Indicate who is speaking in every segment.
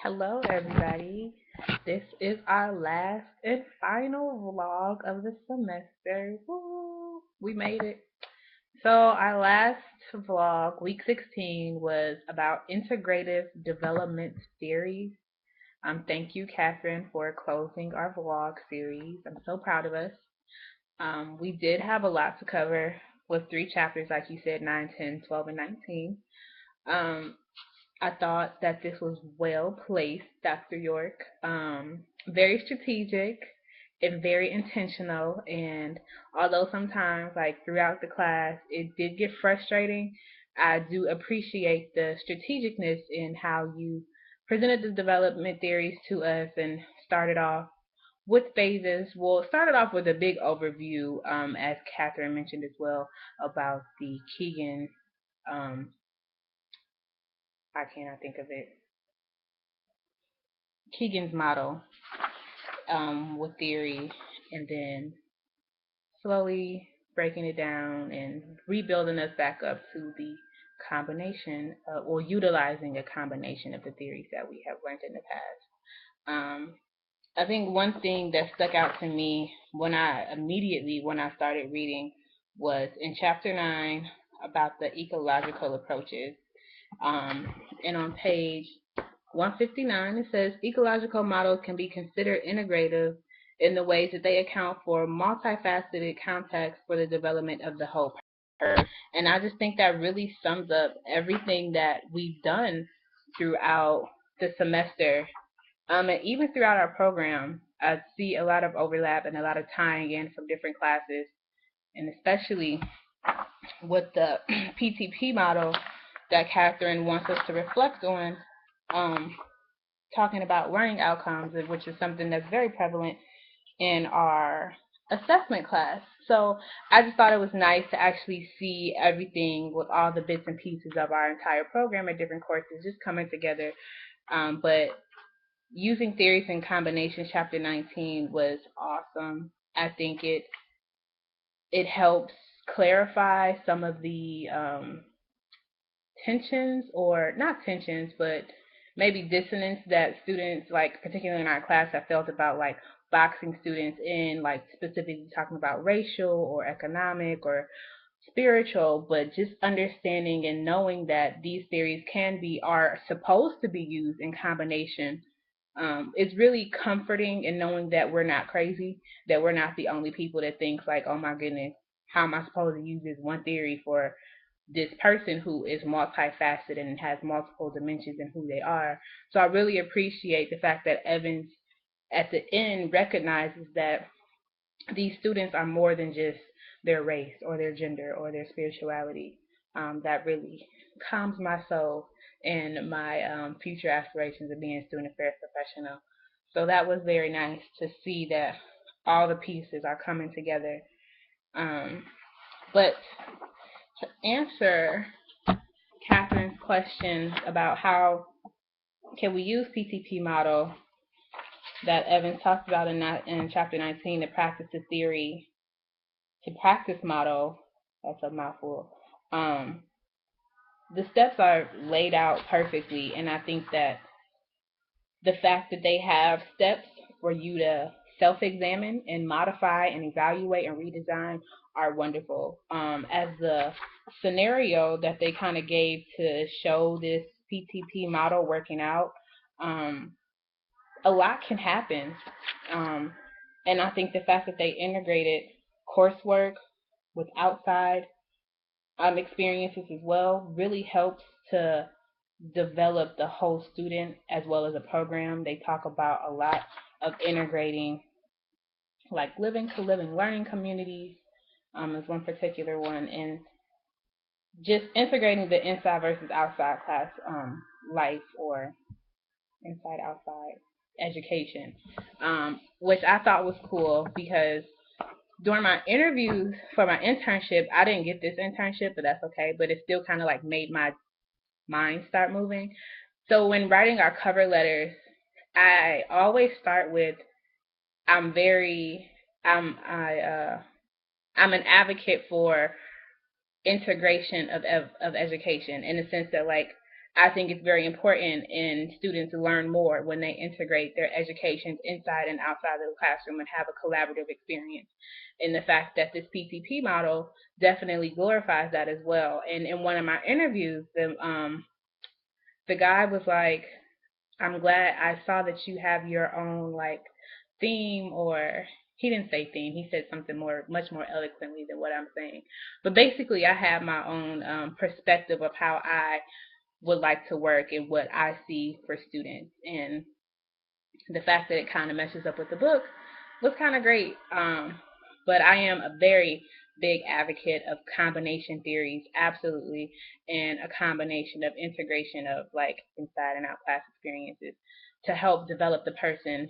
Speaker 1: Hello, everybody. This is our last and final vlog of the semester. Woo! We made it. So, our last vlog, week 16, was about integrative development theories. Thank you, Catherine, for closing our vlog series. I'm so proud of us. We did have a lot to cover with three chapters, like you said, 9, 10, 12, and 19. Um, I thought that this was well placed, Dr. York. Very strategic and very intentional. And although sometimes, like throughout the class, it did get frustrating, I do appreciate the strategicness in how you presented the development theories to us and started off with phases. Well, started off with a big overview, as Catherine mentioned as well, about the Keegan. Um, I cannot think of it. Keegan's model, with theory, and then slowly breaking it down and rebuilding us back up to the combination, or utilizing a combination of the theories that we have learned in the past. I think one thing that stuck out to me when I started reading was in chapter 9 about the ecological approaches. And on page 159, it says ecological models can be considered integrative in the ways that they account for multifaceted context for the development of the whole person. And I just think that really sums up everything that we've done throughout the semester, and even throughout our program. I see a lot of overlap and a lot of tying in from different classes, and especially with the PTP model that Catherine wants us to reflect on, um, talking about learning outcomes, which is something that's very prevalent in our assessment class. So I just thought it was nice to actually see everything with all the bits and pieces of our entire program at different courses just coming together. But using theories in combination, chapter 19 was awesome. I think it helps clarify some of the tensions, or not tensions, but maybe dissonance that students, like particularly in our class, have felt about like boxing students in, like specifically talking about racial or economic or spiritual, but just understanding and knowing that these theories are supposed to be used in combination. It's really comforting in knowing that we're not crazy, that we're not the only people that thinks like, oh my goodness, how am I supposed to use this one theory for this person who is multifaceted and has multiple dimensions in who they are. So I really appreciate the fact that Evans at the end recognizes that these students are more than just their race or their gender or their spirituality. That really calms my soul and my future aspirations of being a student affairs professional. So that was very nice to see that all the pieces are coming together. Um, but to answer Catherine's question about how can we use PTP model that Evans talked about in chapter 19 to practice the theory, to practice model, that's a mouthful. Um, the steps are laid out perfectly, and I think that the fact that they have steps for you to self-examine and modify and evaluate and redesign are wonderful. As the scenario that they kind of gave to show this PTP model working out, um, a lot can happen. Um, and I think the fact that they integrated coursework with outside experiences as well really helps to develop the whole student as well as a program. They talk about a lot of integrating, like living to living learning communities, is one particular one, and just integrating the inside versus outside class life, or inside outside education, which I thought was cool because during my interviews for my internship, I didn't get this internship, but that's okay. But it still kind of like made my mind start moving. So when writing our cover letters, I always start with I'm very I'm an advocate for integration of education, in the sense that like I think it's very important and students learn more when they integrate their educations inside and outside of the classroom and have a collaborative experience. And the fact that this PTP model definitely glorifies that as well. And in one of my interviews, the guy was like, I'm glad I saw that you have your own like theme, or he didn't say theme. He said something much more eloquently than what I'm saying. But basically, I have my own perspective of how I would like to work and what I see for students. And the fact that it kind of meshes up with the book was kind of great. But I am a very big advocate of combination theories, absolutely, and a combination of integration of like inside and out class experiences to help develop the person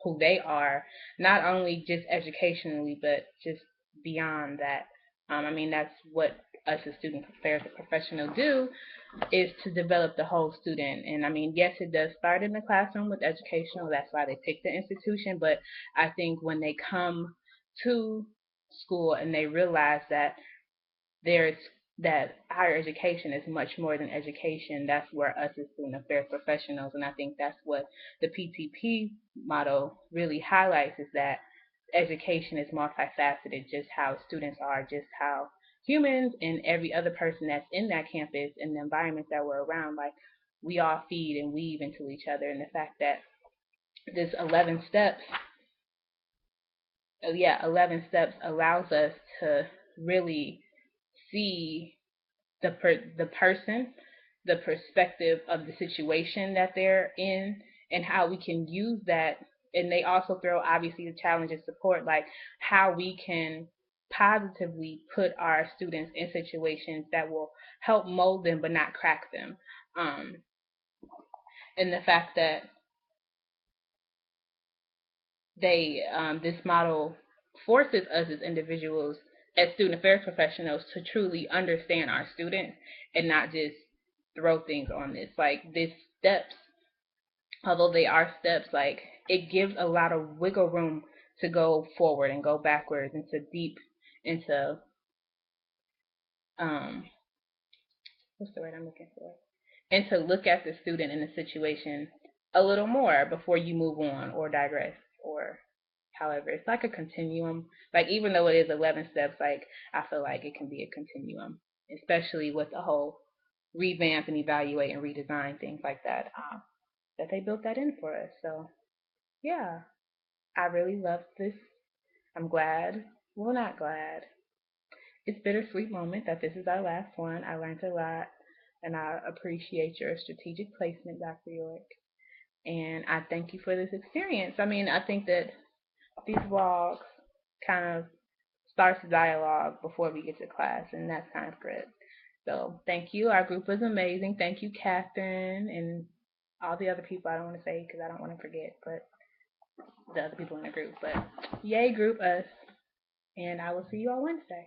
Speaker 1: who they are, not only just educationally, but just beyond that. I mean, that's what us as student affairs professionals do, is to develop the whole student. And I mean, yes, it does start in the classroom with educational. That's why they pick the institution. But I think when they come to school and they realize that there's that higher education is much more than education, that's where us as student affairs professionals, and I think that's what the PTP model really highlights, is that education is multifaceted, just how students are, just how humans and every other person that's in that campus and the environments that we're around, like we all feed and weave into each other. And the fact that this 11 steps, 11 steps allows us to really see the person, the perspective of the situation that they're in, and how we can use that. And they also throw obviously the challenge and support, like how we can positively put our students in situations that will help mold them but not crack them. Um, and the fact that this model forces us as individuals, as student affairs professionals, to truly understand our students and not just throw things on this. Like these steps, although they are steps, like it gives a lot of wiggle room to go forward and go backwards into um what's the word I'm looking for? And to look at the student in the situation a little more before you move on or digress, or however. It's like a continuum. Like even though it is 11 steps, like I feel like it can be a continuum, especially with the whole revamp and evaluate and redesign, things like that. That they built that in for us. So yeah, I really love this. I'm glad. Well, not glad. It's bittersweet moment that this is our last one. I learned a lot, and I appreciate your strategic placement, Dr. York. And I thank you for this experience. I mean, I think that these vlogs kind of starts the dialogue before we get to class, and that's kind of good. So thank you. Our group was amazing. Thank you, Catherine, and all the other people. I don't want to say because I don't want to forget, but the other people in the group. But yay, group us, and I will see you on Wednesday.